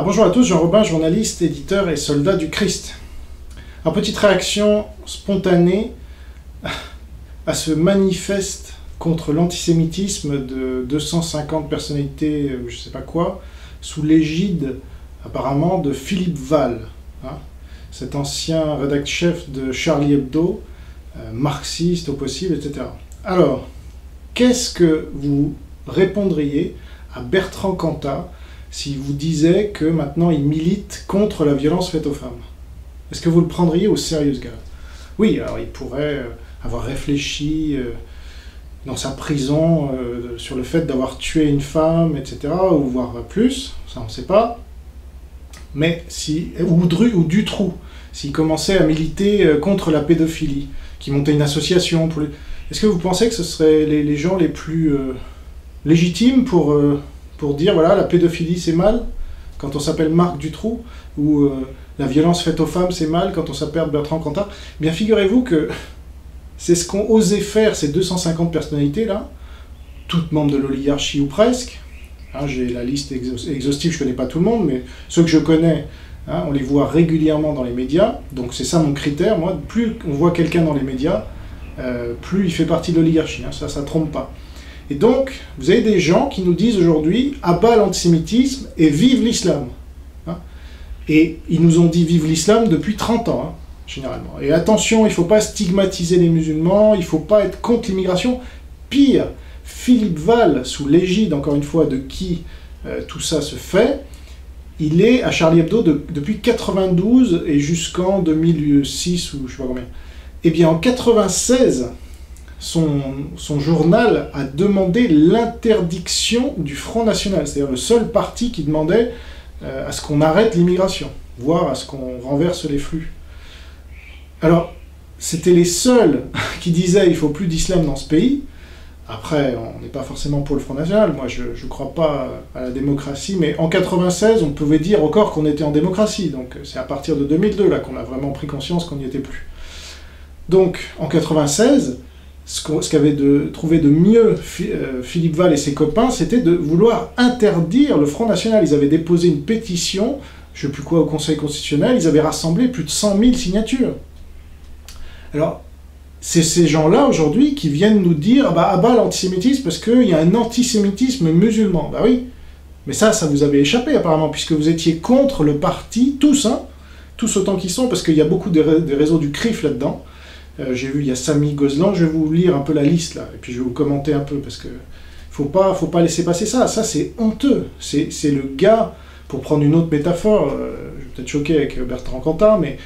Bonjour à tous, Jean Robin, journaliste, éditeur et soldat du Christ. Petite réaction spontanée à ce manifeste contre l'antisémitisme de 250 personnalités, je sais pas quoi, sous l'égide apparemment de Philippe Val, cet ancien rédacteur-chef de Charlie Hebdo, marxiste au possible, etc. Alors, qu'est-ce que vous répondriez à Bertrand Cantat s'il vous disait que maintenant il milite contre la violence faite aux femmes? Est-ce que vous le prendriez au sérieux, ce gars? Oui, alors il pourrait avoir réfléchi dans sa prison sur le fait d'avoir tué une femme, etc., ou voire plus, ça on ne sait pas. Mais si, ou Dutroux, s'il commençait à militer contre la pédophilie, qui montait une association pour les... Est-ce que vous pensez que ce seraient les gens les plus légitimes pour dire, voilà, la pédophilie c'est mal, quand on s'appelle Marc Dutroux, ou la violence faite aux femmes c'est mal, quand on s'appelle Bertrand Cantat? Bien, figurez-vous que c'est ce qu'ont osé faire ces 250 personnalités-là, toutes membres de l'oligarchie ou presque. J'ai la liste exhaustive, je ne connais pas tout le monde, mais ceux que je connais, on les voit régulièrement dans les médias, donc c'est ça mon critère, moi, plus on voit quelqu'un dans les médias, plus il fait partie de l'oligarchie, ça ne trompe pas. Et donc, vous avez des gens qui nous disent aujourd'hui « abat l'antisémitisme et vive l'islam ». Et ils nous ont dit « vive l'islam » depuis 30 ans, généralement. Et attention, il ne faut pas stigmatiser les musulmans, il ne faut pas être contre l'immigration. Pire, Philippe Val, sous l'égide, encore une fois, de qui tout ça se fait, il est à Charlie Hebdo depuis 92 et jusqu'en 2006, ou je ne sais pas combien. Eh bien, en 96... Son journal a demandé l'interdiction du Front National, c'est-à-dire le seul parti qui demandait à ce qu'on arrête l'immigration, voire à ce qu'on renverse les flux. Alors, c'était les seuls qui disaient « il ne faut plus d'islam dans ce pays ». Après, on n'est pas forcément pour le Front National, moi je ne crois pas à la démocratie, mais en 96, on pouvait dire encore qu'on était en démocratie, donc c'est à partir de 2002 là qu'on a vraiment pris conscience qu'on n'y était plus. Donc, en 96... ce qu'avait trouvé de mieux Philippe Val et ses copains, c'était de vouloir interdire le Front National. Ils avaient déposé une pétition, je ne sais plus quoi, au Conseil constitutionnel, ils avaient rassemblé plus de 100 000 signatures. Alors, c'est ces gens-là, aujourd'hui, qui viennent nous dire « ah bah l'antisémitisme, parce qu'il y a un antisémitisme musulman ». Bah oui, mais ça vous avait échappé apparemment, puisque vous étiez contre le parti, tous autant qu'ils sont, parce qu'il y a beaucoup des réseaux du CRIF là-dedans. J'ai vu, il y a Samy Gozlan, je vais vous lire un peu la liste, là, et puis je vais vous commenter un peu, parce que faut pas laisser passer ça c'est honteux, c'est le gars, pour prendre une autre métaphore, je vais peut-être choquer avec Bertrand Cantat, mais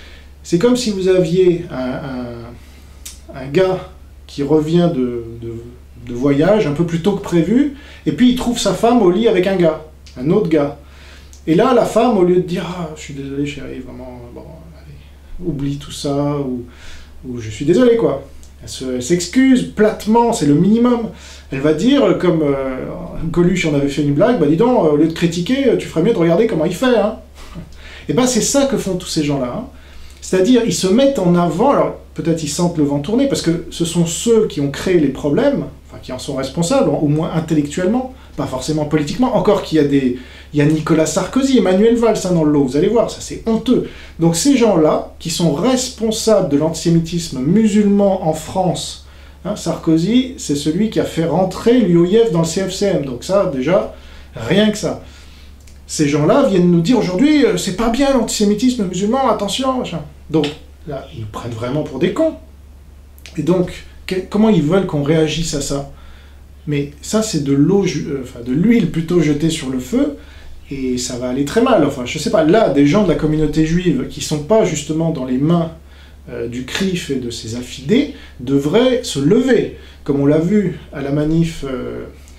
c'est comme si vous aviez un gars qui revient de voyage, un peu plus tôt que prévu, et puis il trouve sa femme au lit avec un autre gars. Et là, la femme, au lieu de dire « ah, je suis désolé chérie, vraiment, bon, allez, oublie tout ça », ou je suis désolé, quoi. Elle s'excuse platement, c'est le minimum. Elle va dire, comme Coluche en avait fait une blague, bah dis donc, au lieu de critiquer, tu ferais mieux de regarder comment il fait, Et ben c'est ça que font tous ces gens-là, C'est-à-dire, ils se mettent en avant, alors peut-être ils sentent le vent tourner, parce que ce sont ceux qui ont créé les problèmes, enfin qui en sont responsables, au moins intellectuellement, pas forcément politiquement, encore qu'il y a Nicolas Sarkozy, Emmanuel Valls dans le lot, vous allez voir, ça c'est honteux. Donc ces gens-là, qui sont responsables de l'antisémitisme musulman en France, Sarkozy, c'est celui qui a fait rentrer l'UOIF dans le CFCM, donc ça, déjà, rien que ça. Ces gens-là viennent nous dire aujourd'hui, c'est pas bien l'antisémitisme musulman, attention, machin. Donc, là, ils nous prennent vraiment pour des cons. Et donc, comment ils veulent qu'on réagisse à ça? Mais ça, c'est de l'huile plutôt jetée sur le feu, et ça va aller très mal. Enfin, je sais pas, là, des gens de la communauté juive qui sont pas justement dans les mains du CRIF et de ses affidés devraient se lever. Comme on l'a vu à la manif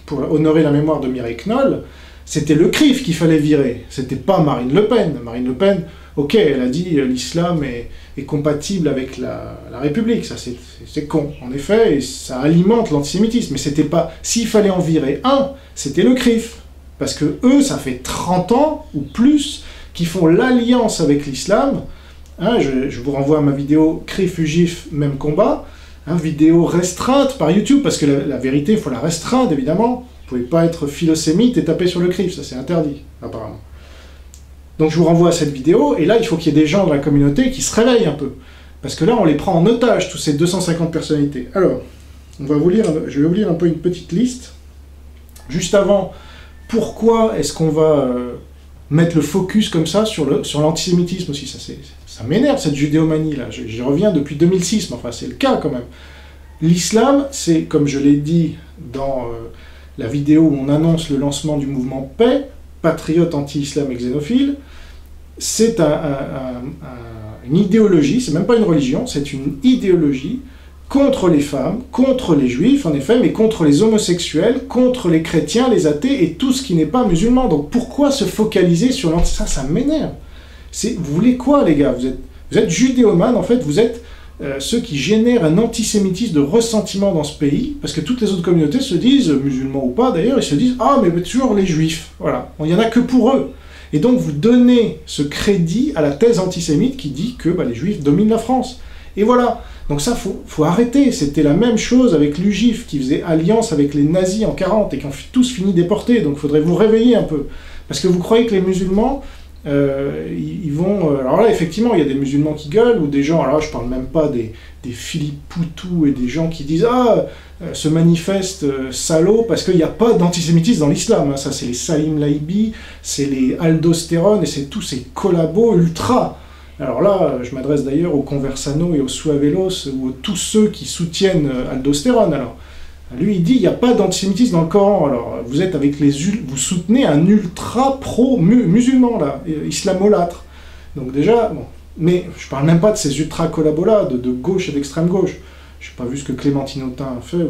pour honorer la mémoire de Mireille Knoll, c'était le CRIF qu'il fallait virer, c'était pas Marine Le Pen. Marine Le Pen, ok, elle a dit l'islam est compatible avec la République, ça c'est con, en effet, et ça alimente l'antisémitisme, mais c'était pas... S'il fallait en virer un, c'était le CRIF, parce que eux, ça fait 30 ans, ou plus, qu'ils font l'alliance avec l'islam. Je vous renvoie à ma vidéo « CRIF, UGIF, même combat », vidéo restreinte par YouTube, parce que la vérité, il faut la restreindre, évidemment. Vous ne pouvez pas être philosémite et taper sur le CRIF, ça c'est interdit, apparemment. Donc je vous renvoie à cette vidéo, et là, il faut qu'il y ait des gens de la communauté qui se réveillent un peu. Parce que là, on les prend en otage, tous ces 250 personnalités. Alors, je vais vous lire un peu une petite liste. Juste avant, pourquoi est-ce qu'on va mettre le focus comme ça sur l'antisémitisme aussi? Ça m'énerve, cette judéomanie-là. J'y reviens depuis 2006, mais enfin, c'est le cas quand même. L'islam, c'est, comme je l'ai dit dans la vidéo où on annonce le lancement du mouvement Paix, patriote anti-islam et xénophile, c'est une idéologie, c'est même pas une religion, c'est une idéologie contre les femmes, contre les juifs en effet, mais contre les homosexuels, contre les chrétiens, les athées et tout ce qui n'est pas musulman. Donc pourquoi se focaliser sur ça m'énerve. Vous voulez quoi les gars? Vous êtes judéomanes en fait, vous êtes ceux qui génèrent un antisémitisme de ressentiment dans ce pays, parce que toutes les autres communautés se disent, musulmans ou pas d'ailleurs, ils se disent « Ah mais toujours les juifs », voilà, il n'y en a que pour eux. Et donc vous donnez ce crédit à la thèse antisémite qui dit que les juifs dominent la France. Et voilà, donc ça, faut arrêter. C'était la même chose avec l'UGIF qui faisait alliance avec les nazis en 40 et qui ont tous fini déportés. Donc il faudrait vous réveiller un peu. Parce que vous croyez que les musulmans, ils vont... alors là, effectivement, il y a des musulmans qui gueulent, ou des gens, alors là, je parle même pas des Philippe Poutou et des gens qui disent « Ah, ce manifeste salaud, parce qu'il n'y a pas d'antisémitisme dans l'islam. » Ça, c'est les Salim Laibi, c'est les Aldostérone, et c'est tous ces collabos ultra. Alors là, je m'adresse d'ailleurs aux Conversano et aux Suavelos, ou à tous ceux qui soutiennent Aldostérone. Alors, lui, il dit il n'y a pas d'antisémitisme dans le Coran. Alors, vous soutenez un ultra pro-musulman, là, islamolâtre. Donc déjà, bon. Mais je parle même pas de ces ultra-collabos-là, de gauche et d'extrême gauche. Je n'ai pas vu ce que Clémentine Autain a fait.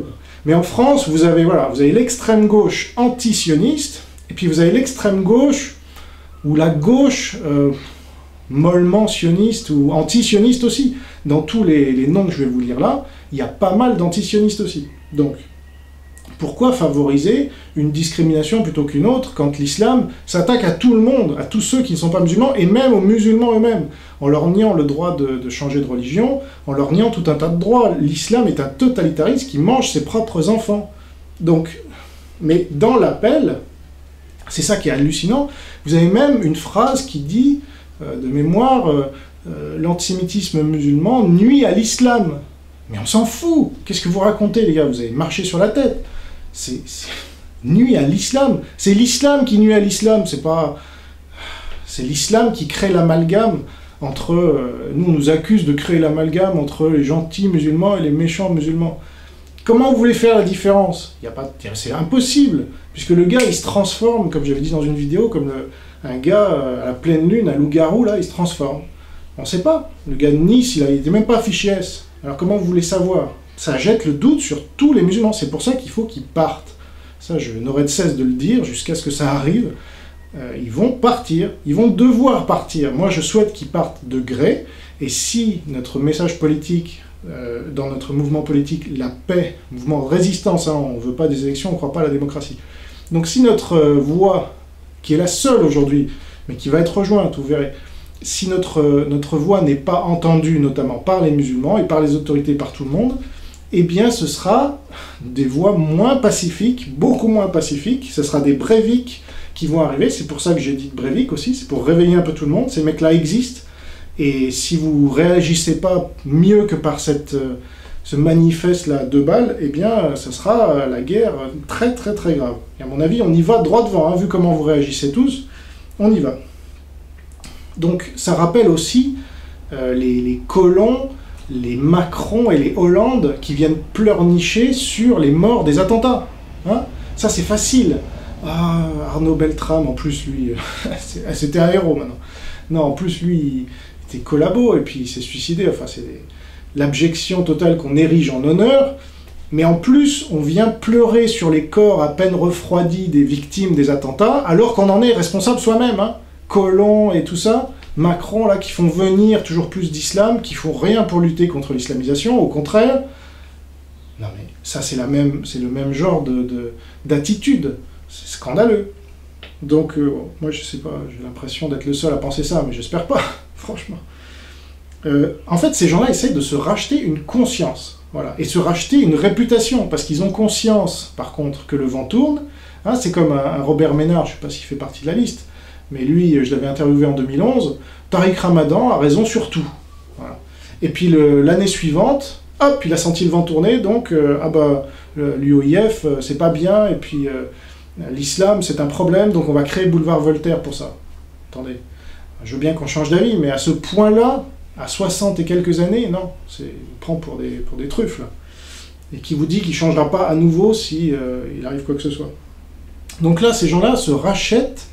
Mais en France, vous avez l'extrême gauche anti-sioniste, et puis vous avez l'extrême gauche, ou la gauche mollement sioniste, ou anti-sioniste aussi. Dans tous les noms que je vais vous lire là, il y a pas mal d'anti-sionistes aussi. Donc, pourquoi favoriser une discrimination plutôt qu'une autre quand l'islam s'attaque à tout le monde, à tous ceux qui ne sont pas musulmans, et même aux musulmans eux-mêmes, en leur niant le droit de changer de religion, en leur niant tout un tas de droits. L'islam est un totalitarisme qui mange ses propres enfants. Donc, mais dans l'appel, c'est ça qui est hallucinant, vous avez même une phrase qui dit, de mémoire, l'antisémitisme musulman nuit à l'islam. Mais on s'en fout. Qu'est-ce que vous racontez, les gars? Vous avez marché sur la tête. C'est nuit à l'islam. C'est l'islam qui nuit à l'islam. C'est l'islam qui crée l'amalgame entre... nous, on nous accuse de créer l'amalgame entre les gentils musulmans et les méchants musulmans. Comment vous voulez faire la différence? C'est impossible. Puisque le gars, il se transforme, comme j'avais dit dans une vidéo, comme un gars à la pleine lune, un loup-garou, là, il se transforme. On ne sait pas. Le gars de Nice, il n'était même pas fiché S. Alors comment vous voulez savoir? Ça jette le doute sur tous les musulmans. C'est pour ça qu'il faut qu'ils partent. Ça, je n'aurai de cesse de le dire jusqu'à ce que ça arrive. Ils vont partir. Ils vont devoir partir. Moi, je souhaite qu'ils partent de gré. Et si notre message politique, dans notre mouvement politique, la paix, mouvement de résistance, hein, on ne veut pas des élections, on ne croit pas à la démocratie. Donc si notre voix, qui est la seule aujourd'hui, mais qui va être rejointe, vous verrez, si notre voix n'est pas entendue, notamment par les musulmans et par les autorités, par tout le monde, eh bien ce sera des voix moins pacifiques, beaucoup moins pacifiques, ce sera des Breivik qui vont arriver, c'est pour ça que j'ai dit Breivik aussi, c'est pour réveiller un peu tout le monde, ces mecs-là existent, et si vous réagissez pas mieux que par ce manifeste-là de balles, eh bien ce sera la guerre très très très grave. Et à mon avis, on y va droit devant, hein, vu comment vous réagissez tous, on y va. Donc ça rappelle aussi les colons, les Macron et les Hollande qui viennent pleurnicher sur les morts des attentats. Hein, ça c'est facile. Ah, Arnaud Beltrame, en plus lui, c'était un héros maintenant. Non, en plus lui, il était collabo et puis il s'est suicidé. Enfin, c'est l'abjection totale qu'on érige en honneur. Mais en plus, on vient pleurer sur les corps à peine refroidis des victimes des attentats, alors qu'on en est responsable soi-même. Hein. Collomb et tout ça, Macron, là, qui font venir toujours plus d'islam, qui font rien pour lutter contre l'islamisation, au contraire. Non mais, ça c'est le même genre d'attitude. C'est scandaleux. Donc, moi je sais pas, j'ai l'impression d'être le seul à penser ça, mais j'espère pas, franchement. En fait, ces gens-là essayent de se racheter une conscience, voilà, et se racheter une réputation, parce qu'ils ont conscience, par contre, que le vent tourne. Hein, c'est comme un Robert Ménard, je sais pas s'il fait partie de la liste, mais lui, je l'avais interviewé en 2011, Tariq Ramadan a raison sur tout. Voilà. Et puis l'année suivante, hop, il a senti le vent tourner, donc l'UOIF, c'est pas bien, et puis l'islam, c'est un problème, donc on va créer Boulevard Voltaire pour ça. Attendez, je veux bien qu'on change d'avis, mais à ce point-là, à 60 et quelques années, non, il prend pour des truffes, là. Et qui vous dit qu'il ne changera pas à nouveau si il arrive quoi que ce soit. Donc là, ces gens-là se rachètent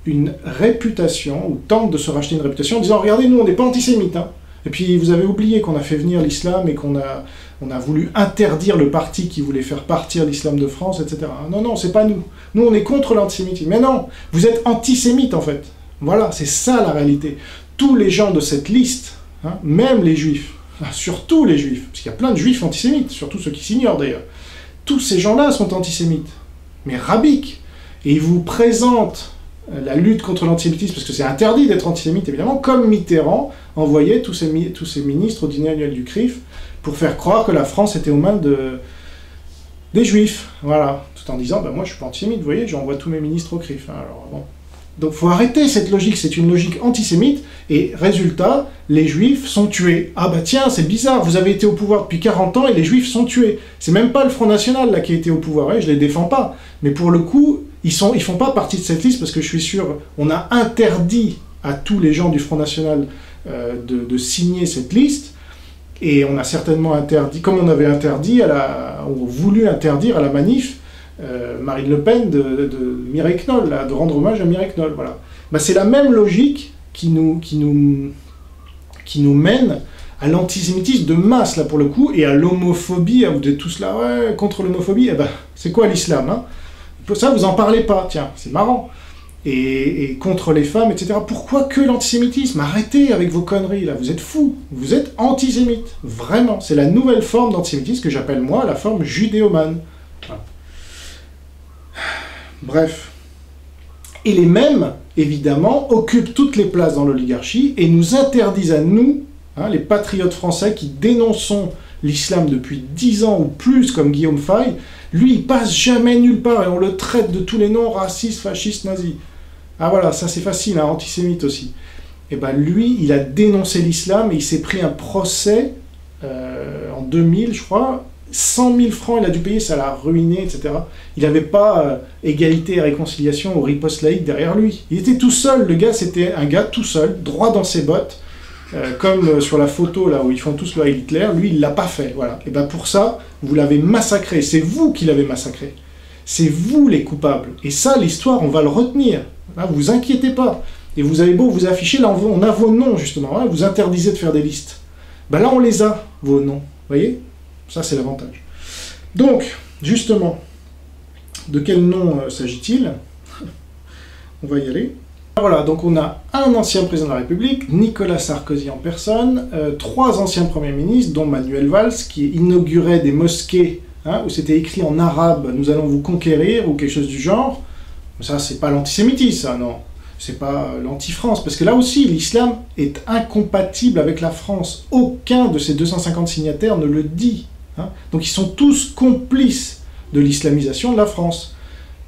une réputation, ou tentent de se racheter une réputation, en disant, regardez, nous, on n'est pas antisémites, hein. Et puis, vous avez oublié qu'on a fait venir l'islam et qu'on a voulu interdire le parti qui voulait faire partir l'islam de France, etc. Non, non, c'est pas nous. Nous, on est contre l'antisémitisme. Mais non, vous êtes antisémites, en fait. Voilà, c'est ça la réalité. Tous les gens de cette liste, hein, même les juifs, surtout les juifs, parce qu'il y a plein de juifs antisémites, surtout ceux qui s'ignorent d'ailleurs, tous ces gens-là sont antisémites, mais rabiques. Et ils vous présentent la lutte contre l'antisémitisme, parce que c'est interdit d'être antisémite, évidemment, comme Mitterrand envoyait tous ces ministres au dîner annuel du CRIF pour faire croire que la France était aux mains des Juifs, voilà, tout en disant, ben moi je suis pas antisémite, vous voyez, j'envoie tous mes ministres au CRIF. Hein, alors, bon. Donc il faut arrêter cette logique, c'est une logique antisémite, et résultat, les Juifs sont tués. Ah bah tiens, c'est bizarre, vous avez été au pouvoir depuis 40 ans et les Juifs sont tués. C'est même pas le Front National là qui a été au pouvoir, ouais, je les défends pas, mais pour le coup, ils font pas partie de cette liste, parce que je suis sûr, on a interdit à tous les gens du Front National de signer cette liste, et on a certainement interdit, comme on avait interdit, ou voulu interdire à la manif, Marine Le Pen de Mireille Knoll, là, de rendre hommage à Mireille Knoll, voilà. Bah, c'est la même logique qui nous mène à l'antisémitisme de masse, là, pour le coup, et à l'homophobie. Vous êtes tous là, ouais, contre l'homophobie, eh ben, c'est quoi l'islam, hein? Ça, vous en parlez pas, tiens, c'est marrant. Et contre les femmes, etc. Pourquoi que l'antisémitisme? Arrêtez avec vos conneries, là, vous êtes fous, vous êtes antisémite, vraiment. C'est la nouvelle forme d'antisémitisme que j'appelle, moi, la forme judéomane. Voilà. Bref. Et les mêmes, évidemment, occupent toutes les places dans l'oligarchie et nous interdisent à nous, hein, les patriotes français qui dénonçons l'islam depuis 10 ans ou plus, comme Guillaume Fay, lui, il passe jamais nulle part et on le traite de tous les noms, racistes, fascistes, nazis. Ah voilà, ça c'est facile, hein, antisémite aussi. Et ben lui, il a dénoncé l'islam et il s'est pris un procès en 2000, je crois, 100 000 francs il a dû payer, ça l'a ruiné, etc. Il n'avait pas égalité et réconciliation ou riposte laïque derrière lui. Il était tout seul, le gars, c'était un gars tout seul, droit dans ses bottes, comme sur la photo là où ils font tous le Heil Hitler, lui il l'a pas fait, voilà. Et ben pour ça, vous l'avez massacré, c'est vous qui l'avez massacré. C'est vous les coupables. Et ça, l'histoire, on va le retenir. Là, vous inquiétez pas. Et vous avez beau vous afficher, là on a vos noms justement, hein, vous interdisez de faire des listes. Ben là on les a, vos noms, vous voyez? Ça, c'est l'avantage. Donc, justement, de quel nom s'agit-il? On va y aller. Voilà, donc on a un ancien président de la République, Nicolas Sarkozy en personne, 3 anciens premiers ministres, dont Manuel Valls, qui inaugurait des mosquées, hein, où c'était écrit en arabe « Nous allons vous conquérir » ou quelque chose du genre. Ça, c'est pas l'antisémitisme, ça, non. C'est pas l'anti-France, parce que là aussi, l'islam est incompatible avec la France. Aucun de ces 250 signataires ne le dit. Hein. Donc ils sont tous complices de l'islamisation de la France.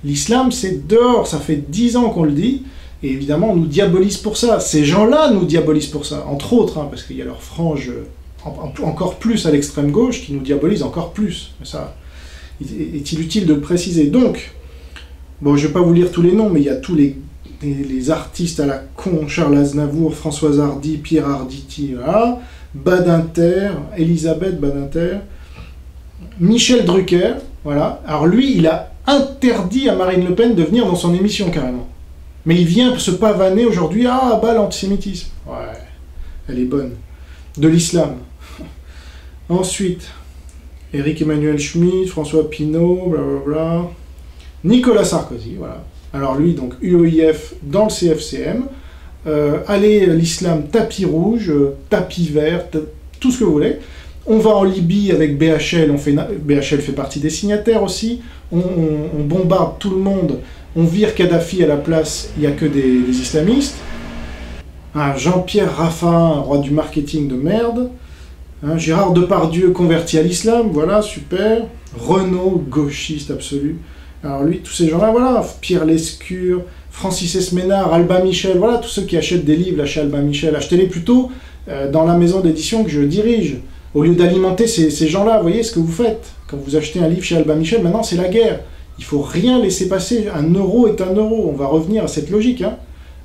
L'islam, c'est dehors, ça fait 10 ans qu'on le dit, et évidemment, on nous diabolise pour ça. Ces gens-là nous diabolisent pour ça, entre autres, hein, parce qu'il y a leur frange encore plus à l'extrême gauche qui nous diabolise encore plus. Mais ça, est-il utile de le préciser? Donc, bon, je ne vais pas vous lire tous les noms, mais il y a tous les artistes à la con, Charles Aznavour, Françoise Hardy, Pierre Arditi, voilà, Badinter, Elisabeth Badinter, Michel Drucker, voilà. Alors lui, il a interdit à Marine Le Pen de venir dans son émission, carrément. Mais il vient se pavaner aujourd'hui, ah, bah, l'antisémitisme. Ouais, elle est bonne. De l'islam. Ensuite, Éric Emmanuel Schmitt, François Pinault, blablabla. Nicolas Sarkozy, voilà. Alors lui, donc UOIF dans le CFCM. Allez, l'islam, tapis rouge, tapis vert, tout ce que vous voulez. On va en Libye avec BHL, BHL fait partie des signataires aussi. On bombarde tout le monde. On vire Kadhafi à la place, il n'y a que des islamistes. Jean-Pierre Raffarin, roi du marketing de merde. Gérard Depardieu converti à l'islam, voilà, super. Renaud, gauchiste absolu. Alors lui, tous ces gens-là, voilà, Pierre Lescure, Francis Esménard, Albin Michel, voilà, tous ceux qui achètent des livres là, chez Albin Michel, achetez-les plutôt dans la maison d'édition que je dirige, au lieu d'alimenter ces gens-là. Vous voyez ce que vous faites quand vous achetez un livre chez Albin Michel. Maintenant, c'est la guerre. Il faut rien laisser passer. Un euro est un euro. On va revenir à cette logique. Hein.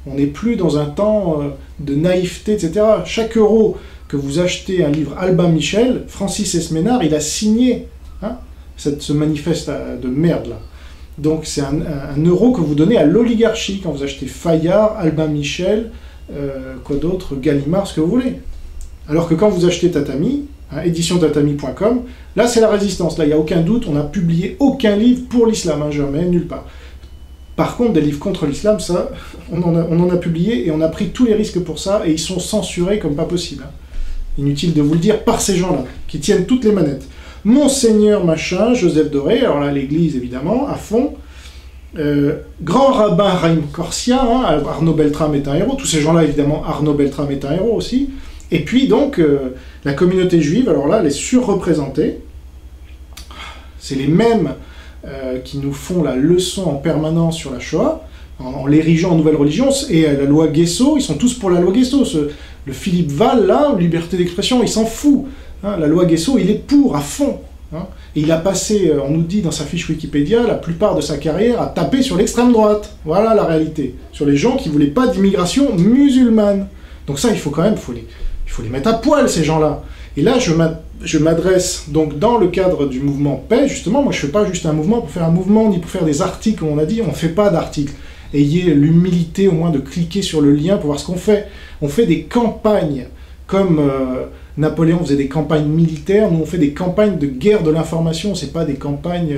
On n'est plus dans un temps de naïveté, etc. Chaque euro que vous achetez un livre Albin Michel, Francis Esménard, il a signé hein, ce manifeste de merde là. Donc c'est un euro que vous donnez à l'oligarchie quand vous achetez Fayard, Albin Michel, quoi d'autre, Gallimard, ce que vous voulez. Alors que quand vous achetez Tatami, hein, éditiontatami.com, là c'est la résistance, là il n'y a aucun doute, on n'a publié aucun livre pour l'islam, hein, jamais, nulle part. Par contre, des livres contre l'islam, ça, on en a publié et on a pris tous les risques pour ça, et ils sont censurés comme pas possible. Hein. Inutile de vous le dire, par ces gens-là, qui tiennent toutes les manettes. Monseigneur machin, Joseph Doré, alors là l'église évidemment, à fond, grand rabbin Raïm Corsia, hein, Arnaud Beltrame est un héros, tous ces gens-là évidemment, Arnaud Beltrame est un héros aussi, et puis donc la communauté juive, alors là elle est surreprésentée, c'est les mêmes qui nous font la leçon en permanence sur la Shoah, en l'érigeant en nouvelle religion, et la loi Guesso, ils sont tous pour la loi Guesso, le Philippe Val là, liberté d'expression, il s'en fout. Hein, la loi Guesso, il est pour, à fond. Hein, et il a passé, on nous dit dans sa fiche Wikipédia, la plupart de sa carrière à taper sur l'extrême droite. Voilà la réalité. Sur les gens qui ne voulaient pas d'immigration musulmane. Donc ça, il faut quand même, il faut les mettre à poil, ces gens-là. Et là, je m'adresse, donc dans le cadre du mouvement paix, justement, moi je ne fais pas juste un mouvement pour faire un mouvement, ni pour faire des articles, comme on a dit, on ne fait pas d'articles. Ayez l'humilité au moins de cliquer sur le lien pour voir ce qu'on fait. On fait des campagnes, comme... Napoléon faisait des campagnes militaires, nous on fait des campagnes de guerre de l'information, c'est pas des campagnes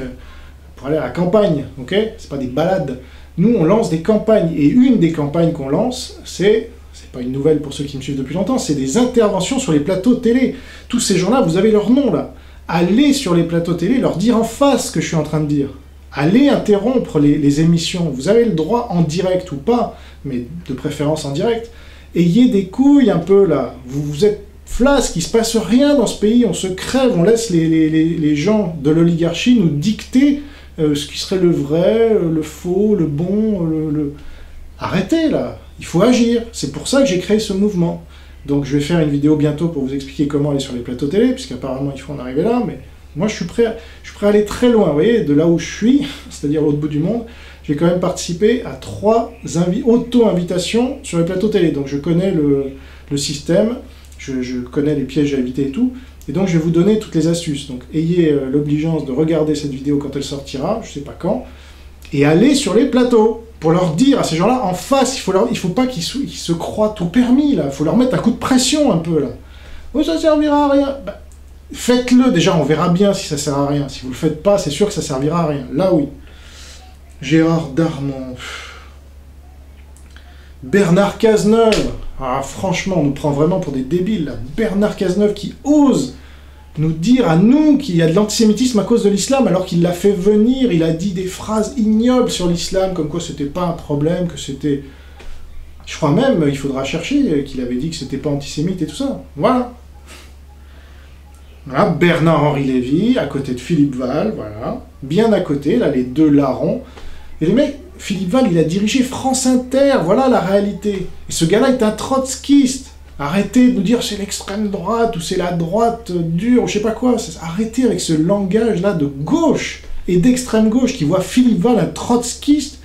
pour aller à la campagne, ok? C'est pas des balades. Nous on lance des campagnes, et une des campagnes qu'on lance, c'est pas une nouvelle pour ceux qui me suivent depuis longtemps, c'est des interventions sur les plateaux télé. Tous ces gens-là, vous avez leur nom là. Allez sur les plateaux télé, leur dire en face ce que je suis en train de dire. Allez interrompre les émissions, vous avez le droit en direct ou pas, mais de préférence en direct. Ayez des couilles un peu là, vous êtes flasque, il ne se passe rien dans ce pays, on se crève, on laisse les gens de l'oligarchie nous dicter ce qui serait le vrai, le faux, le bon, Arrêtez là, il faut agir, c'est pour ça que j'ai créé ce mouvement. Donc je vais faire une vidéo bientôt pour vous expliquer comment aller sur les plateaux télé, puisqu'apparemment il faut en arriver là, mais moi je suis prêt à aller très loin, vous voyez, de là où je suis, c'est-à-dire l'autre bout du monde. J'ai quand même participé à 3 auto-invitations sur les plateaux télé, donc je connais le système. Je connais les pièges à éviter et tout, et donc je vais vous donner toutes les astuces. Donc ayez l'obligeance de regarder cette vidéo quand elle sortira, je sais pas quand, et allez sur les plateaux, pour leur dire à ces gens-là, en face, il faut pas qu'ils se croient tout permis, là, il faut leur mettre un coup de pression un peu, là. Oh, ça servira à rien. Bah, faites-le, déjà, on verra bien si ça sert à rien. Si vous le faites pas, c'est sûr que ça servira à rien. Là, oui. Gérard Darmon... Bernard Cazeneuve, ah, franchement, on nous prend vraiment pour des débiles, là. Bernard Cazeneuve qui ose nous dire à nous qu'il y a de l'antisémitisme à cause de l'islam, alors qu'il l'a fait venir, il a dit des phrases ignobles sur l'islam, comme quoi c'était pas un problème, que c'était... Je crois même, il faudra chercher, qu'il avait dit que c'était pas antisémite et tout ça. Voilà. Voilà, Bernard-Henri Lévy, à côté de Philippe Val, voilà. Bien à côté, là, les deux larrons. Et les mecs... Philippe Val, il a dirigé France Inter, voilà la réalité. Et ce gars-là est un trotskiste. Arrêtez de nous dire c'est l'extrême droite ou c'est la droite dure ou je sais pas quoi. Arrêtez avec ce langage-là de gauche et d'extrême gauche qui voit Philippe Val un trotskiste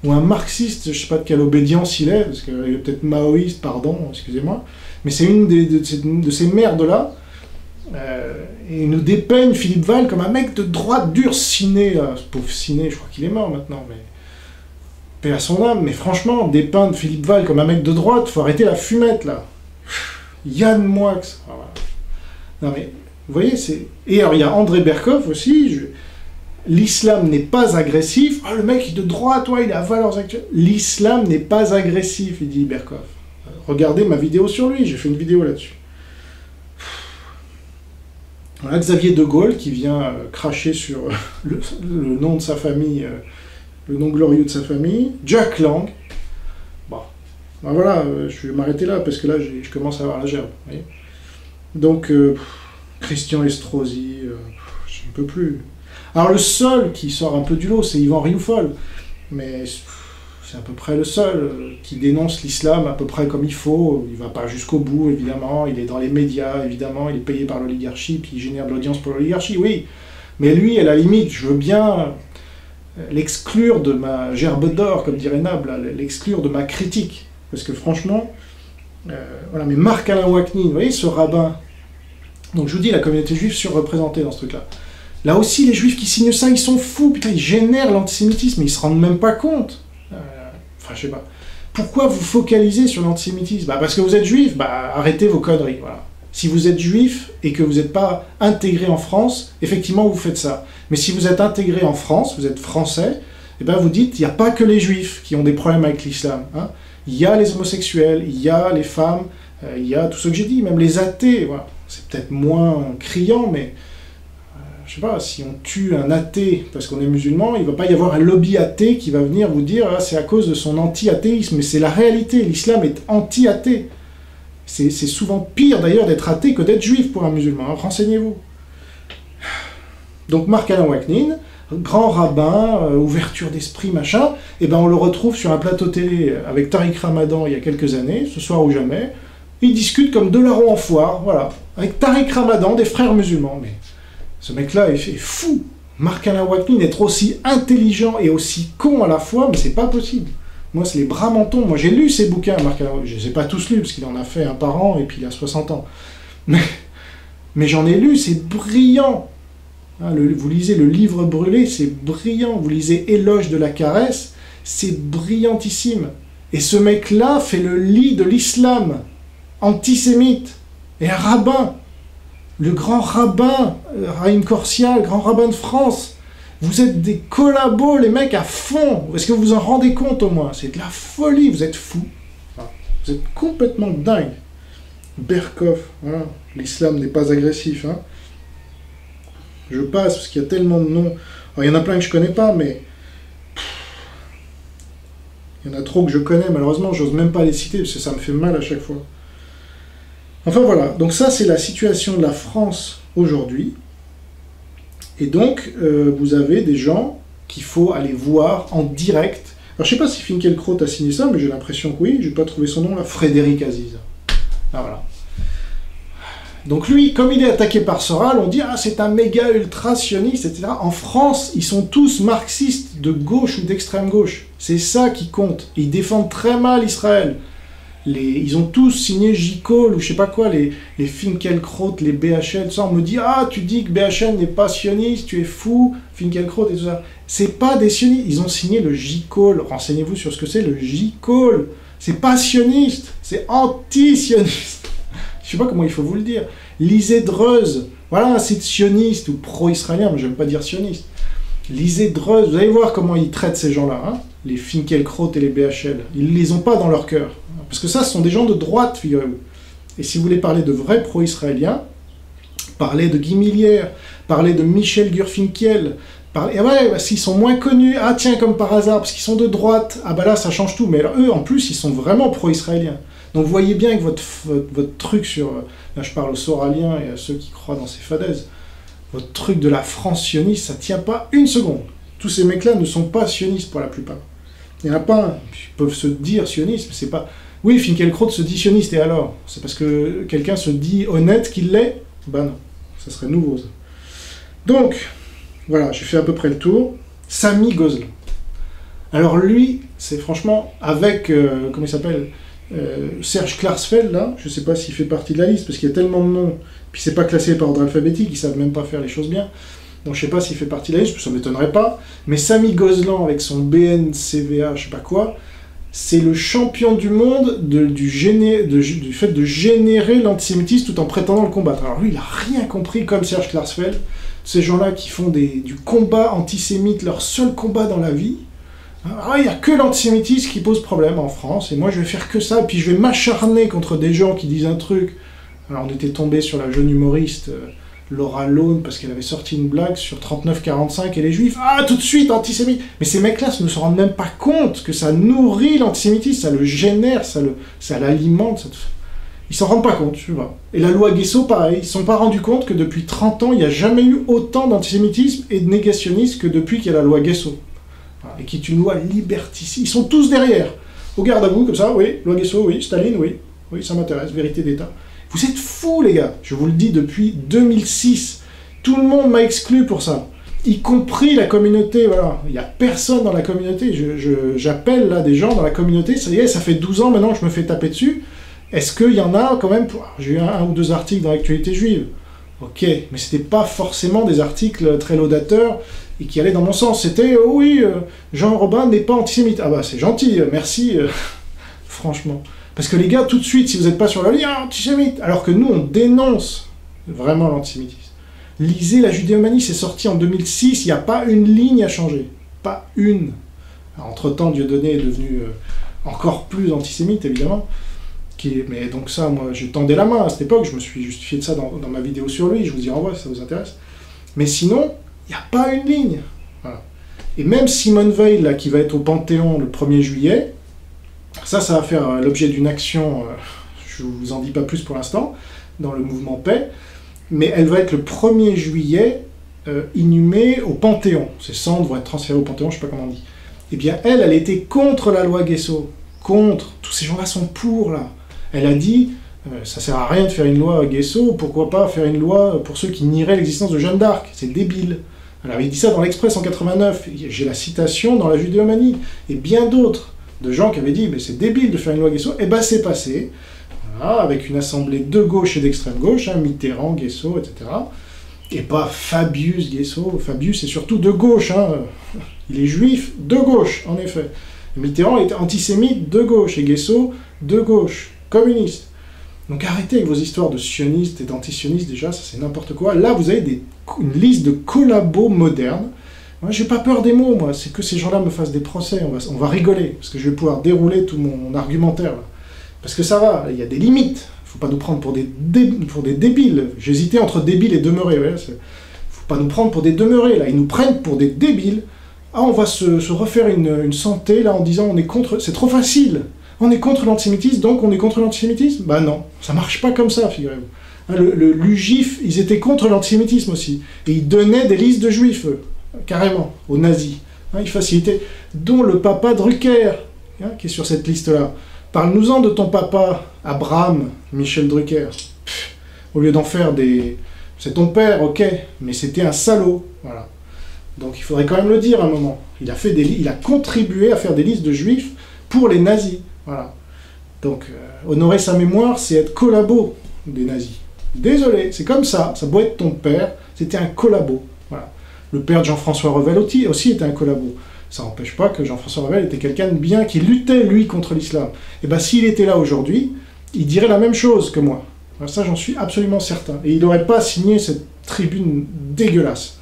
ou un marxiste, je sais pas de quelle obédience il est, parce qu'il est peut-être maoïste, pardon, excusez-moi. Mais c'est une de ces merdes-là. Et il nous dépeigne Philippe Val comme un mec de droite dure, Ciné, là. Ce pauvre Ciné, je crois qu'il est mort maintenant, mais... Paix à son âme, mais franchement, dépeindre Philippe Val comme un mec de droite, faut arrêter la fumette, là. Yann Moix. Voilà. Non mais, vous voyez, c'est... Et alors, il y a André Berkoff aussi, l'islam n'est pas agressif. Ah, le mec, il est de droite, ouais, il est à Valeurs Actuelles. L'islam n'est pas agressif, il dit Berkoff. Regardez ma vidéo sur lui, j'ai fait une vidéo là-dessus. Voilà, Xavier de Gaulle qui vient cracher sur le nom de sa famille... le nom glorieux de sa famille, Jack Lang. Bon, ben voilà, je vais m'arrêter là, parce que là, je commence à avoir la gerbe. Vous voyez. Donc, Christian Estrosi, je ne peux plus. Alors, le seul qui sort un peu du lot, c'est Yvan Rioufol. Mais c'est à peu près le seul qui dénonce l'islam à peu près comme il faut. Il va pas jusqu'au bout, évidemment. Il est dans les médias, évidemment. Il est payé par l'oligarchie, puis il génère de l'audience pour l'oligarchie, oui. Mais lui, à la limite, je veux bien l'exclure de ma gerbe d'or, comme dirait Nab, l'exclure de ma critique. Parce que franchement, voilà. Mais Marc-Alain Ouaknin, vous voyez, ce rabbin. Donc je vous dis, la communauté juive surreprésentée dans ce truc-là. Là aussi, les juifs qui signent ça, ils sont fous, putain, ils génèrent l'antisémitisme, mais ils se rendent même pas compte. Enfin, je sais pas. Pourquoi vous focalisez sur l'antisémitisme? Bah, parce que vous êtes juif, bah, arrêtez vos conneries, voilà. Si vous êtes juif et que vous n'êtes pas intégré en France, effectivement, vous faites ça. Mais si vous êtes intégré en France, vous êtes français, eh ben vous dites, il n'y a pas que les juifs qui ont des problèmes avec l'islam. Hein. Il y a les homosexuels, il y a les femmes, il y a tout ce que j'ai dit, même les athées, voilà. C'est peut-être moins criant, mais je sais pas, si on tue un athée parce qu'on est musulman, il ne va pas y avoir un lobby athée qui va venir vous dire ah, c'est à cause de son anti-athéisme. Mais c'est la réalité, l'islam est anti-athée. C'est souvent pire d'ailleurs d'être athée que d'être juif pour un musulman, hein, renseignez-vous. Donc Marc-Alain Ouaknin, grand rabbin, ouverture d'esprit, machin, et ben on le retrouve sur un plateau télé avec Tariq Ramadan il y a quelques années, Ce soir ou jamais. Ils discutent comme deux larrons en foire, voilà, avec Tariq Ramadan, des frères musulmans. Mais ce mec-là est fou. Marc-Alain Ouaknin, être aussi intelligent et aussi con à la fois, mais c'est pas possible. Moi, c'est les bras mentons. Moi, j'ai lu ses bouquins, Marc-Alain Ouaknin. Je ne les ai pas tous lus, parce qu'il en a fait un par an, et puis il a 60 ans. Mais j'en ai lu, c'est brillant. Hein, vous lisez Le Livre brûlé, c'est brillant. Vous lisez Éloge de la caresse, c'est brillantissime. Et ce mec-là fait le lit de l'islam antisémite. Et un rabbin. Le grand rabbin, Raïm Korsia, le grand rabbin de France. Vous êtes des collabos, les mecs, à fond. Est-ce que vous vous en rendez compte au moins? C'est de la folie, vous êtes fous. Vous êtes complètement dingue. Berkoff, hein. L'islam n'est pas agressif. Hein. Je passe, parce qu'il y a tellement de noms. Alors, il y en a plein que je connais pas, mais... il y en a trop que je connais, malheureusement, j'ose même pas les citer, parce que ça me fait mal à chaque fois. Enfin voilà, donc ça c'est la situation de la France aujourd'hui. Et donc, vous avez des gens qu'il faut aller voir en direct. Alors je sais pas si Finkielkraut a signé ça, mais j'ai l'impression que oui, je n'ai pas trouvé son nom là, Frédéric Aziz. Ah voilà. Donc lui, comme il est attaqué par Soral, on dit « Ah, c'est un méga ultra-sioniste, etc. » En France, ils sont tous marxistes de gauche ou d'extrême gauche. C'est ça qui compte. Ils défendent très mal Israël. Ils ont tous signé J-Call ou je sais pas quoi, les Finkielkraut, les BHL, tout ça. On me dit « Ah, tu dis que BHL n'est pas sioniste, tu es fou, Finkielkraut et tout ça. » C'est pas des sionistes. Ils ont signé le J-Call. Renseignez-vous sur ce que c'est, le J-Call. C'est pas sioniste, c'est anti-sioniste. Je sais pas comment il faut vous le dire. Lisez Dreuze. Voilà un site sioniste ou pro-israélien, mais j'aime pas dire sioniste. Lisez Dreuze. Vous allez voir comment ils traitent ces gens-là, hein, les Finkielkraut et les BHL. Ils les ont pas dans leur cœur. Parce que ça, ce sont des gens de droite, figurez-vous. Et si vous voulez parler de vrais pro-israéliens, parlez de Guy Millière, parlez de Michel Gurfinkiel, et ouais, bah, s'ils sont moins connus, ah tiens, comme par hasard, parce qu'ils sont de droite, ah bah là, ça change tout. Mais alors, eux, en plus, ils sont vraiment pro-israéliens. Donc vous voyez bien que votre truc sur... Là, je parle aux Soraliens et à ceux qui croient dans ces fadaises. Votre truc de la France sioniste, ça tient pas une seconde. Tous ces mecs-là ne sont pas sionistes pour la plupart. Il n'y en a pas un. Ils peuvent se dire sionistes, mais c'est pas... Oui, Finkielkraut se dit sioniste, et alors? C'est parce que quelqu'un se dit honnête qu'il l'est? Ben non, ça serait nouveau, ça. Donc, voilà, j'ai fait à peu près le tour. Samy Gozlan. Alors lui, c'est franchement, avec, comment il s'appelle, Serge Klarsfeld, là, je ne sais pas s'il fait partie de la liste, parce qu'il y a tellement de noms, puis c'est pas classé par ordre alphabétique, ils ne savent même pas faire les choses bien. Donc je ne sais pas s'il fait partie de la liste, ça ne m'étonnerait pas. Mais Samy Gozlan, avec son BNCVA, je ne sais pas quoi, c'est le champion du monde du fait de générer l'antisémitisme tout en prétendant le combattre. Alors lui, il n'a rien compris, comme Serge Klarsfeld. Ces gens-là qui font du combat antisémite leur seul combat dans la vie. Ah, il n'y a que l'antisémitisme qui pose problème en France, et moi je vais faire que ça, et puis je vais m'acharner contre des gens qui disent un truc. Alors on était tombé sur la jeune humoriste Laura Lone, parce qu'elle avait sorti une blague sur 39-45 et les juifs, ah tout de suite antisémite. Mais ces mecs-là ne se rendent même pas compte que ça nourrit l'antisémitisme, ça le génère, ça l'alimente. Ils s'en rendent pas compte, tu vois. Et la loi Guesso, pareil, ils se sont pas rendus compte que depuis 30 ans, il n'y a jamais eu autant d'antisémitisme et de négationnisme que depuis qu'il y a la loi Guesso. Voilà, et qui est une loi liberticide. Ils sont tous derrière. Au garde à vous, comme ça, oui, loi Guesso, oui, Staline, oui, oui, ça m'intéresse, vérité d'État. Vous êtes fous, les gars, je vous le dis depuis 2006. Tout le monde m'a exclu pour ça, y compris la communauté, voilà. Il n'y a personne dans la communauté, j'appelle là des gens dans la communauté, ça y est, ça fait 12 ans maintenant que je me fais taper dessus. Est-ce qu'il y en a quand même, j'ai eu un ou deux articles dans l'actualité juive, ok, mais c'était pas forcément des articles très laudateurs et qui allaient dans mon sens. C'était, oh oui, Jean Robin n'est pas antisémite. Ah bah c'est gentil, merci, franchement. Parce que les gars, tout de suite, si vous n'êtes pas sur la ligne, antisémite. Alors que nous, on dénonce vraiment l'antisémitisme. Lisez la Judéomanie, c'est sorti en 2006, il n'y a pas une ligne à changer. Pas une. Entre-temps, Dieudonné est devenu encore plus antisémite, évidemment. Mais donc ça, moi, je tendais la main à cette époque, je me suis justifié de ça dans ma vidéo sur lui, je vous y renvoie si ça vous intéresse. Mais sinon, il n'y a pas une ligne. Voilà. Et même Simone Veil, là, qui va être au Panthéon le 1er juillet, ça va faire l'objet d'une action, je ne vous en dis pas plus pour l'instant, dans le mouvement Paix, mais elle va être le 1er juillet inhumée au Panthéon. Ses cendres vont être transférées au Panthéon, je ne sais pas comment on dit. Eh bien, elle était contre la loi Guesso. Contre. Tous ces gens-là sont pour, là. Elle a dit, ça sert à rien de faire une loi Guesso, pourquoi pas faire une loi pour ceux qui nieraient l'existence de Jeanne d'Arc. C'est débile. Elle avait dit ça dans l'Express en 89. J'ai la citation dans la Judéomanie. Et bien d'autres de gens qui avaient dit, mais c'est débile de faire une loi Guesso. Et ben c'est passé. Voilà, avec une assemblée de gauche et d'extrême gauche, hein, Mitterrand, Guesso, etc. Et pas Fabius Guesso. Fabius est surtout de gauche. Hein. Il est juif de gauche, en effet. Mitterrand était antisémite de gauche, et Guesso de gauche, communiste. Donc arrêtez avec vos histoires de sionistes et d'antisionistes, déjà, ça c'est n'importe quoi. Là, vous avez une liste de collabos modernes. Moi, j'ai pas peur des mots, moi, c'est que ces gens-là me fassent des procès, on va rigoler, parce que je vais pouvoir dérouler tout mon argumentaire, là. Parce que ça va, il y a des limites, faut pas nous prendre pour des débiles. J'hésitais entre débiles et demeurés, ouais, faut pas nous prendre pour des demeurés, là, ils nous prennent pour des débiles. Ah, on va se refaire une santé, là, en disant on est contre... C'est trop facile. On est contre l'antisémitisme, donc on est contre l'antisémitisme? Bah non, ça marche pas comme ça, figurez-vous. Hein, l'UGIF, ils étaient contre l'antisémitisme aussi. Et ils donnaient des listes de juifs, carrément, aux nazis. Hein, ils facilitaient. Dont le papa Drucker, hein, qui est sur cette liste-là. Parle-nous-en de ton papa, Abraham Michel Drucker. Pff, au lieu d'en faire des... C'est ton père, ok, mais c'était un salaud, voilà. Donc il faudrait quand même le dire à un moment. Il a contribué à faire des listes de juifs pour les nazis. Voilà. Donc honorer sa mémoire, c'est être collabo des nazis. Désolé, c'est comme ça. Ça doit être ton père, c'était un collabo. Voilà. Le père de Jean-François Revel aussi était un collabo. Ça n'empêche pas que Jean-François Revel était quelqu'un de bien, qui luttait, lui, contre l'islam. Et bien s'il était là aujourd'hui, il dirait la même chose que moi. Alors, ça, j'en suis absolument certain. Et il n'aurait pas signé cette tribune dégueulasse.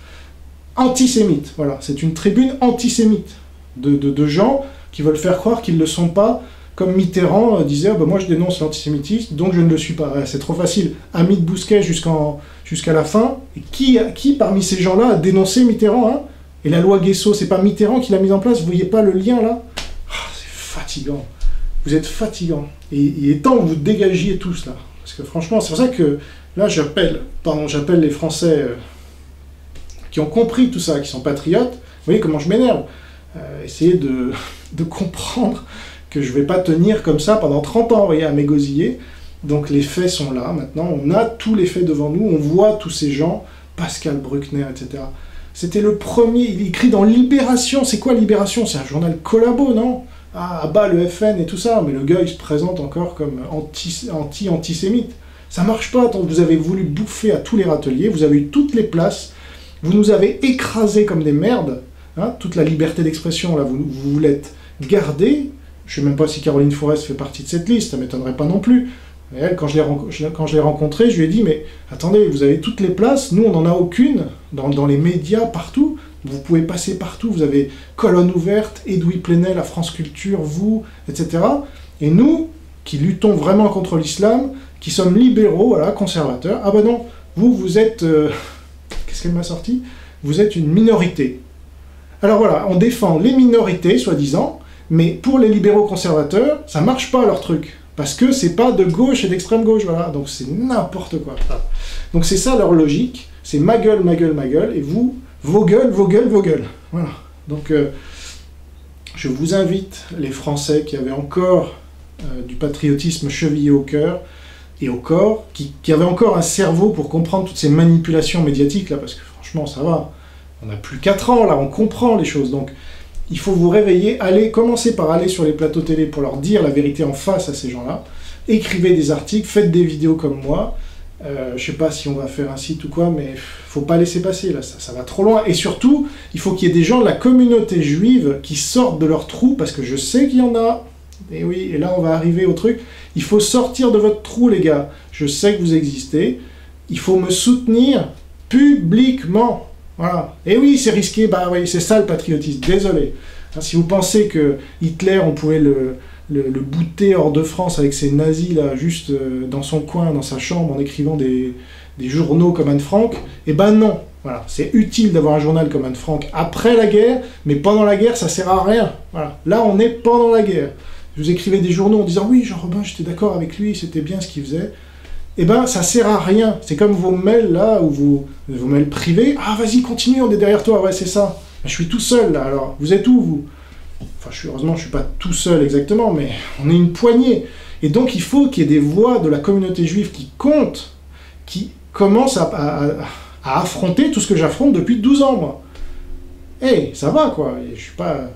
Antisémite, voilà, c'est une tribune antisémite de gens qui veulent faire croire qu'ils ne le sont pas, comme Mitterrand disait, oh, ben moi je dénonce l'antisémitisme, donc je ne le suis pas. C'est trop facile. Hamid Bousquet jusqu'à la fin. Et qui parmi ces gens-là a dénoncé Mitterrand, hein? Et la loi Guesso, c'est pas Mitterrand qui l'a mise en place, vous voyez pas le lien là? C'est fatigant. Vous êtes fatigant. Et il est temps que vous dégagiez tous là. Parce que franchement, c'est pour ça que là j'appelle les Français... qui ont compris tout ça, qui sont patriotes, vous voyez comment je m'énerve. Essayez de comprendre que je ne vais pas tenir comme ça pendant 30 ans, vous voyez, à m'égosiller. Donc les faits sont là, maintenant, on a tous les faits devant nous, on voit tous ces gens, Pascal Bruckner, etc. C'était le premier, il écrit dans Libération, c'est quoi Libération? C'est un journal collabo, non? Ah, à bas le FN et tout ça, mais le gars, il se présente encore comme anti-antisémite. Ça marche pas, tant que vous avez voulu bouffer à tous les râteliers, vous avez eu toutes les places, vous nous avez écrasés comme des merdes, hein, toute la liberté d'expression, là, vous l'êtes gardée. Je ne sais même pas si Caroline Forest fait partie de cette liste, ça ne m'étonnerait pas non plus. Et elle, quand je l'ai rencontrée, je lui ai dit, mais attendez, vous avez toutes les places, nous on n'en a aucune, dans les médias, partout, vous pouvez passer partout, vous avez Colonne Ouverte, Edoui Plenel, la France Culture, vous, etc. Et nous, qui luttons vraiment contre l'islam, qui sommes libéraux, voilà, conservateurs, ah ben non, vous êtes... Qu'est-ce qu'elle m'a sorti? Vous êtes une minorité. Alors voilà, on défend les minorités, soi-disant, mais pour les libéraux conservateurs, ça marche pas leur truc. Parce que c'est pas de gauche et d'extrême gauche, voilà. Donc c'est n'importe quoi. Donc c'est ça leur logique, c'est ma gueule, ma gueule, ma gueule, et vous, vos gueules, vos gueules, vos gueules. Voilà. Donc je vous invite, les Français qui avaient encore du patriotisme chevillé au cœur et au corps, qui avaient encore un cerveau pour comprendre toutes ces manipulations médiatiques, là, parce que franchement, ça va. On n'a plus 4 ans, là, on comprend les choses. Donc, il faut vous réveiller, commencez par aller sur les plateaux télé pour leur dire la vérité en face à ces gens-là. Écrivez des articles, faites des vidéos comme moi. Je sais pas si on va faire un site ou quoi, mais faut pas laisser passer, là, ça va trop loin. Et surtout, il faut qu'il y ait des gens de la communauté juive qui sortent de leur trou, parce que je sais qu'il y en a. Et oui, et là on va arriver au truc. Il faut sortir de votre trou, les gars. Je sais que vous existez. Il faut me soutenir publiquement. Voilà. Et oui, c'est risqué, bah oui, c'est ça le patriotisme, désolé. Hein, si vous pensez que Hitler, on pouvait le bouter hors de France avec ses nazis, là, juste dans son coin, dans sa chambre, en écrivant des journaux comme Anne Frank, eh ben non. Voilà. C'est utile d'avoir un journal comme Anne Frank après la guerre, mais pendant la guerre, ça sert à rien. Voilà. Là, on est pendant la guerre. Vous écrivez des journaux en disant « Oui, Jean-Robin, j'étais d'accord avec lui, c'était bien ce qu'il faisait ». Eh ben, ça sert à rien. C'est comme vos mails, là, ou vos mails privés. « Ah, vas-y, continue, on est derrière toi. » Ouais, c'est ça. Je suis tout seul, là, alors. Vous êtes où, vous? Enfin, heureusement, je ne suis pas tout seul exactement, mais on est une poignée. Et donc, il faut qu'il y ait des voix de la communauté juive qui comptent, qui commencent à affronter tout ce que j'affronte depuis 12 ans, moi. Eh, ça va, quoi. Je suis pas...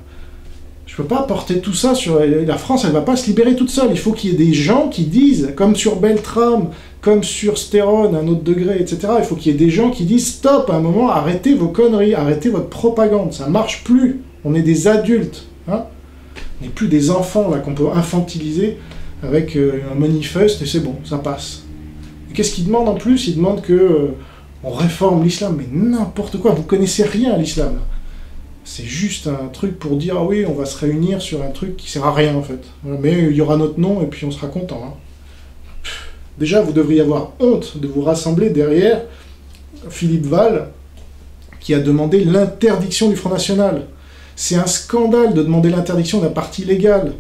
Je peux pas porter tout ça sur... La France, elle va pas se libérer toute seule. Il faut qu'il y ait des gens qui disent, comme sur Beltrame, comme sur Stéron, à un autre degré, etc. Il faut qu'il y ait des gens qui disent « Stop, à un moment, arrêtez vos conneries, arrêtez votre propagande, ça marche plus. On est des adultes. Hein, on n'est plus des enfants là qu'on peut infantiliser avec un manifeste et c'est bon, ça passe. » Et qu'est-ce qu'ils demandent en plus? Ils demandent que on réforme l'islam. Mais n'importe quoi, vous connaissez rien à l'islam. C'est juste un truc pour dire « Ah oui, on va se réunir sur un truc qui sert à rien, en fait. Voilà, mais il y aura notre nom et puis on sera content. Hein. » Déjà, vous devriez avoir honte de vous rassembler derrière Philippe Val, qui a demandé l'interdiction du Front National. C'est un scandale de demander l'interdiction d'un parti légal.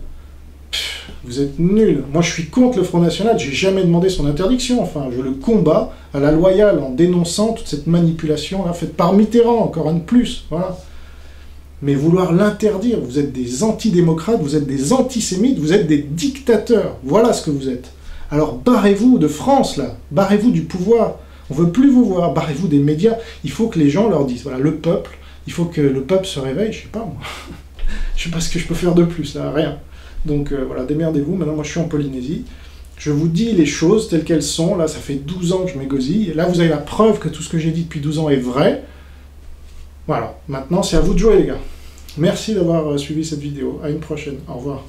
Vous êtes nuls. Moi, je suis contre le Front National, j'ai jamais demandé son interdiction. Enfin, je le combats à la loyale en dénonçant toute cette manipulation-là, faite par Mitterrand, encore un de plus. Voilà. Mais vouloir l'interdire, vous êtes des antidémocrates, vous êtes des antisémites, vous êtes des dictateurs. Voilà ce que vous êtes. Alors barrez-vous de France, là. Barrez-vous du pouvoir. On veut plus vous voir. Barrez-vous des médias. Il faut que les gens leur disent, voilà, le peuple, il faut que le peuple se réveille, je sais pas, moi. Je sais pas ce que je peux faire de plus, là, rien. Donc voilà, démerdez-vous. Maintenant, moi, je suis en Polynésie. Je vous dis les choses telles qu'elles sont. Là, ça fait 12 ans que je m'égosille. Et là, vous avez la preuve que tout ce que j'ai dit depuis 12 ans est vrai. Voilà, maintenant c'est à vous de jouer les gars. Merci d'avoir suivi cette vidéo, à une prochaine, au revoir.